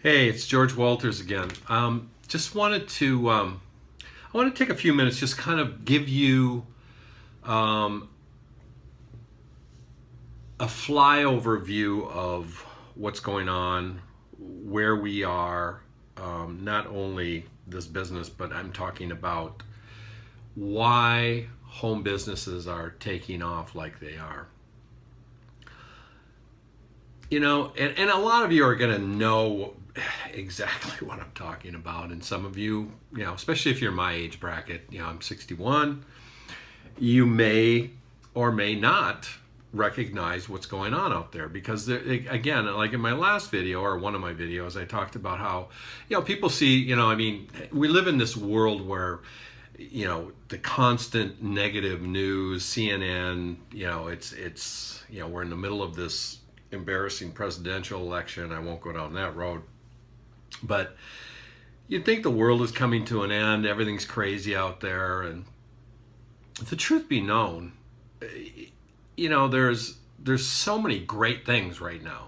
Hey, it's George Walters again. Just wanted to, I want to take a few minutes, just kind of give you um, a flyover view of what's going on, where we are, not only this business, but I'm talking about why home businesses are taking off like they are. And a lot of you are going to know exactly what I'm talking about. And some of you, especially if you're my age bracket, I'm 61, you may or may not recognize what's going on out there because again, like in my last video or one of my videos, I talked about how, people see, we live in this world where, the constant negative news, CNN, we're in the middle of this embarrassing presidential election. I won't go down that road. But you'd think the world is coming to an end, everything's crazy out there, and the truth be known, there's so many great things right now.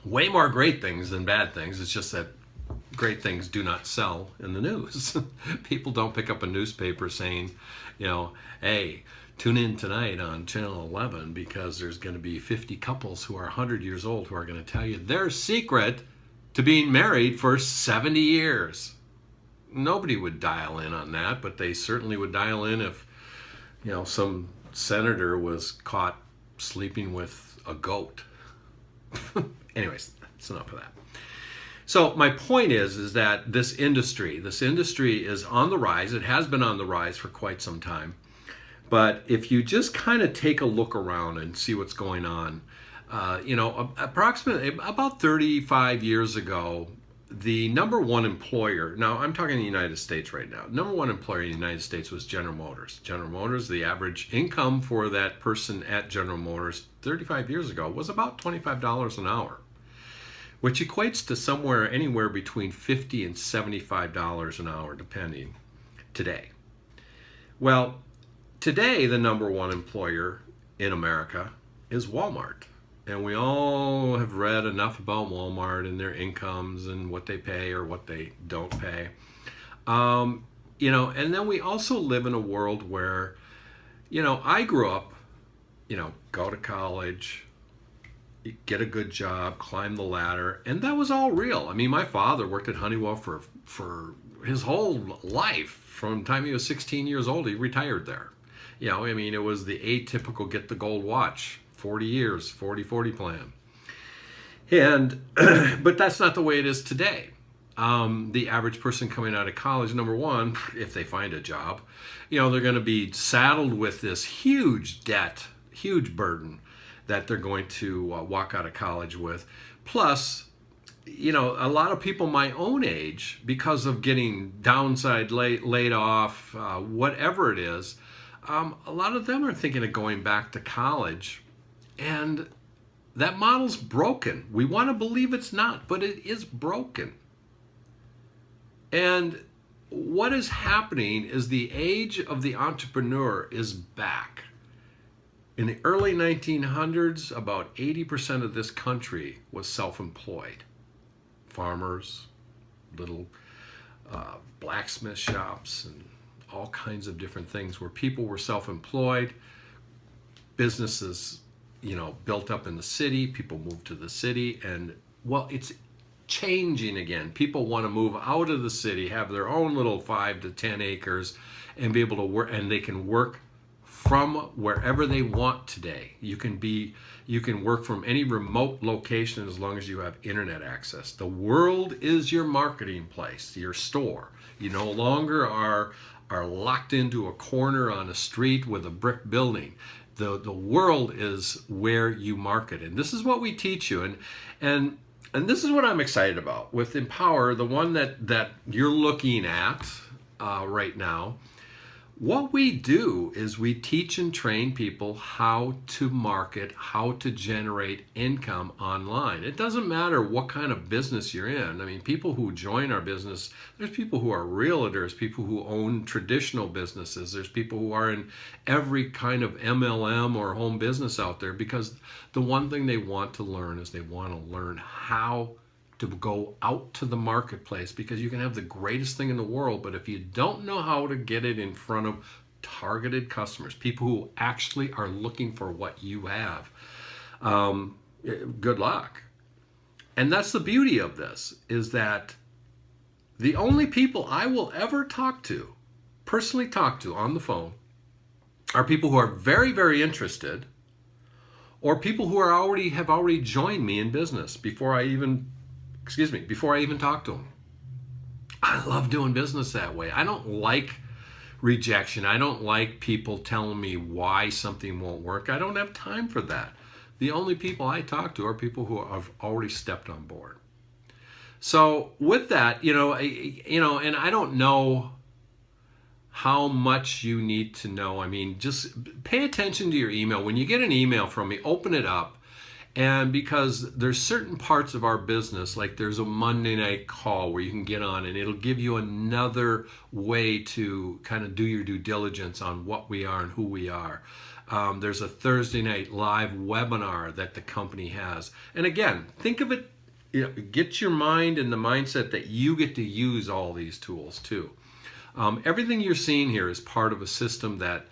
Way more great things than bad things. It's just that great things do not sell in the news. People don't pick up a newspaper saying, hey, tune in tonight on Channel 11 because there's going to be 50 couples who are 100 years old who are going to tell you their secret to being married for 70 years. Nobody would dial in on that, but they certainly would dial in if, some senator was caught sleeping with a goat. Anyways, that's enough of that. So my point is that this industry is on the rise. It has been on the rise for quite some time. But if you just kind of take a look around and see what's going on, approximately about 35 years ago, the number one employer, now I'm talking the United States right now, number one employer in the United States was General Motors. General Motors, the average income for that person at General Motors 35 years ago was about $25 an hour, which equates to anywhere between $50 and $75 an hour, depending today. Well, today, the number one employer in America is Walmart. And we all have read enough about Walmart and their incomes and what they pay or what they don't pay. And then we also live in a world where, I grew up, go to college, get a good job, climb the ladder, and that was all real. I mean, my father worked at Honeywell for his whole life. From the time he was 16 years old, he retired there. It was the atypical get the gold watch, 40 years, 40-40 plan. And, but that's not the way it is today. The average person coming out of college, number one, if they find a job, they're going to be saddled with this huge debt, huge burden that they're going to walk out of college with. Plus, a lot of people my own age, because of getting downside laid off, whatever it is, a lot of them are thinking of going back to college, and that model's broken. We want to believe it's not, but it is broken. And what is happening is the age of the entrepreneur is back. In the early 1900s, about 80% of this country was self-employed. Farmers, little blacksmith shops, and all kinds of different things where people were self-employed. Businesses, built up in the city. People moved to the city, and it's changing again. People want to move out of the city, have their own little 5 to 10 acres, and be able to work. And they can work from wherever they want today. You can work from any remote location as long as you have internet access. The world is your marketing place, your store. You no longer are locked into a corner on a street with a brick building. The world is where you market. And this is what we teach you. And this is what I'm excited about. With Empower, the one that you're looking at right now, what we do is we teach and train people how to market, how to generate income online. It doesn't matter what kind of business you're in. I mean, people who join our business, there's people who are realtors, people who own traditional businesses, there's people who are in every kind of MLM or home business out there, because the one thing they want to learn is they want to learn how to go out to the marketplace, because you can have the greatest thing in the world, but if you don't know how to get it in front of targeted customers, people who actually are looking for what you have, good luck. And that's the beauty of this, is that the only people I will ever personally talk to on the phone, are people who are very, very interested, or people who have already joined me in business before I even talk to them. I love doing business that way. I don't like rejection. I don't like people telling me why something won't work. I don't have time for that. The only people I talk to are people who have already stepped on board. So with that, and I don't know how much you need to know. I mean, just pay attention to your email. When you get an email from me, open it up. And because there's certain parts of our business, like there's a Monday night call where you can get on and it'll give you another way to kind of do your due diligence on what we are and who we are. There's a Thursday night live webinar that the company has. And again, think of it, get your mind in the mindset that you get to use all these tools too. Everything you're seeing here is part of a system that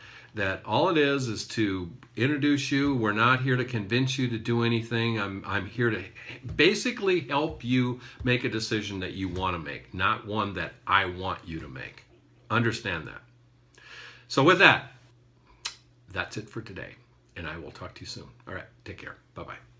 all it is to introduce you. We're not here to convince you to do anything. I'm here to basically help you make a decision that you want to make, not one that I want you to make. Understand that. So with that, that's it for today, and I will talk to you soon. All right, take care. Bye-bye.